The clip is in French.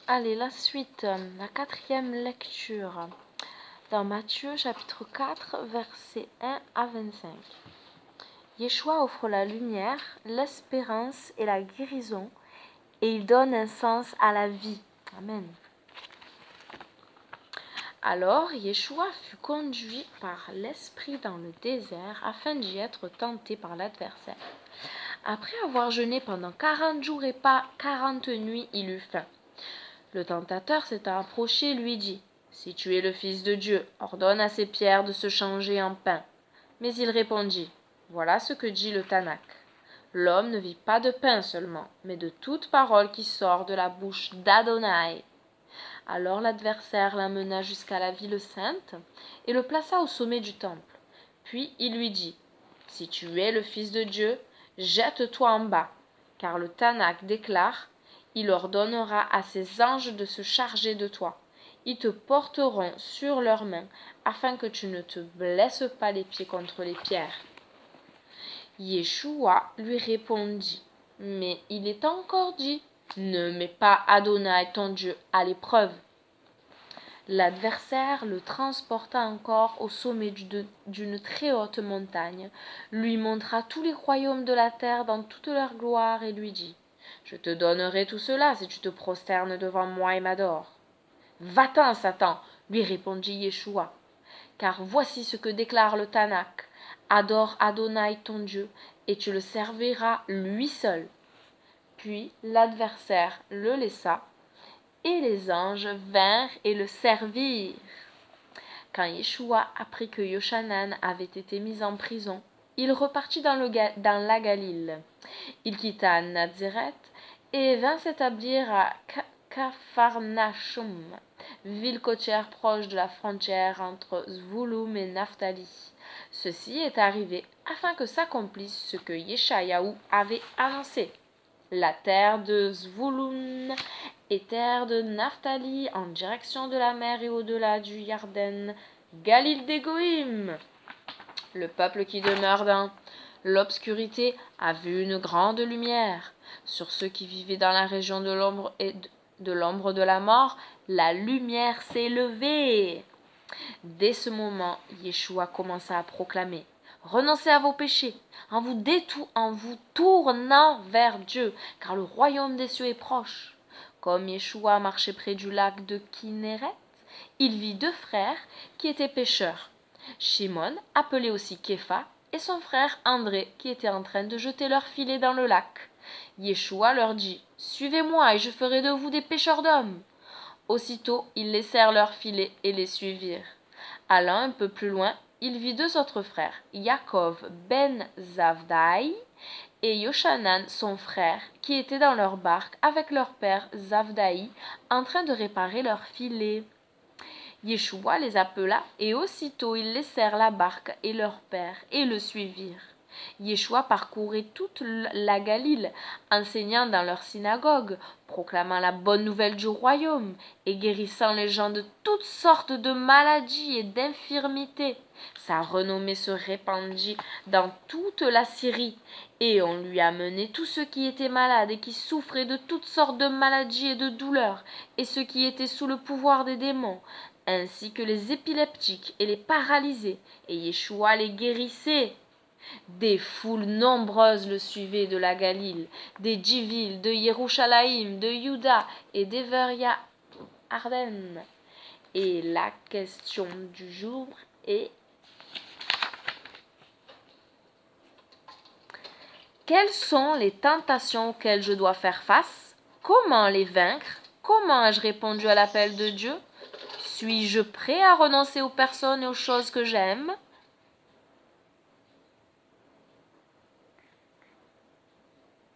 Allez, la suite, la quatrième lecture. Dans Matthieu chapitre 4, versets 1 à 25. Yeshua offre la lumière, l'espérance et la guérison, et il donne un sens à la vie. Amen. Alors Yeshua fut conduit par l'Esprit dans le désert afin d'y être tenté par l'adversaire. Après avoir jeûné pendant 40 jours et pas 40 nuits, il eut faim. Le tentateur s'étant approché lui dit : « Si tu es le Fils de Dieu, ordonne à ces pierres de se changer en pain. » Mais il répondit : « Voilà ce que dit le Tanakh. L'homme ne vit pas de pain seulement, mais de toute parole qui sort de la bouche d'Adonai. » Alors l'adversaire l'amena jusqu'à la ville sainte et le plaça au sommet du temple. Puis il lui dit : « Si tu es le Fils de Dieu, jette-toi en bas, car le Tanakh déclare : il ordonnera à ses anges de se charger de toi. Ils te porteront sur leurs mains, afin que tu ne te blesses pas les pieds contre les pierres. » Yeshua lui répondit : « Mais il est encore dit : ne mets pas Adonai ton Dieu à l'épreuve. » L'adversaire le transporta encore au sommet d'une très haute montagne, lui montra tous les royaumes de la terre dans toute leur gloire et lui dit : « Je te donnerai tout cela si tu te prosternes devant moi et m'adores. » « Va-t'en, Satan, lui répondit Yeshua, car voici ce que déclare le Tanakh : adore Adonai ton Dieu, et tu le serviras lui seul. Puis l'adversaire le laissa, et les anges vinrent et le servirent. Quand Yeshua apprit que Yochanan avait été mis en prison, il repartit dans la Galile. Il quitta Nazareth et vint s'établir à Capharnaüm, ville côtière proche de la frontière entre Zvouloum et Naphtali. Ceci est arrivé afin que s'accomplisse ce que Yeshayahu avait annoncé. La terre de Zvouloun et terre de Naphtali en direction de la mer et au-delà du Yarden, Galile des Goïm. Le peuple qui demeure dans l'obscurité a vu une grande lumière. Sur ceux qui vivaient dans la région de l'ombre et de l'ombre de la mort, la lumière s'est levée. Dès ce moment, Yeshua commença à proclamer : renoncez à vos péchés, en vous tournant vers Dieu, car le royaume des cieux est proche. Comme Yeshua marchait près du lac de Kinéret, il vit deux frères qui étaient pêcheurs. Shimon, appelé aussi Képha, et son frère André, qui étaient en train de jeter leurs filets dans le lac. Yeshua leur dit : suivez-moi et je ferai de vous des pêcheurs d'hommes. Aussitôt, ils laissèrent leurs filets et les suivirent. Allant un peu plus loin, il vit deux autres frères, Yaakov ben Zavdaï et Yochanan son frère, qui étaient dans leur barque avec leur père Zavdaï, en train de réparer leurs filets. Yeshua les appela, et aussitôt ils laissèrent la barque et leur père, et le suivirent. Yeshua parcourait toute la Galile, enseignant dans leur synagogue, proclamant la bonne nouvelle du royaume, et guérissant les gens de toutes sortes de maladies et d'infirmités. Sa renommée se répandit dans toute la Syrie, et on lui amenait tous ceux qui étaient malades et qui souffraient de toutes sortes de maladies et de douleurs, et ceux qui étaient sous le pouvoir des démons, ainsi que les épileptiques et les paralysés, et Yeshua les guérissait. Des foules nombreuses le suivaient de la Galile, des 10 villes, de Yerushalayim, de Juda et d'Everia Arden. Et la question du jour est : quelles sont les tentations auxquelles je dois faire face ? Comment les vaincre ? Comment ai-je répondu à l'appel de Dieu ? Suis-je prêt à renoncer aux personnes et aux choses que j'aime ?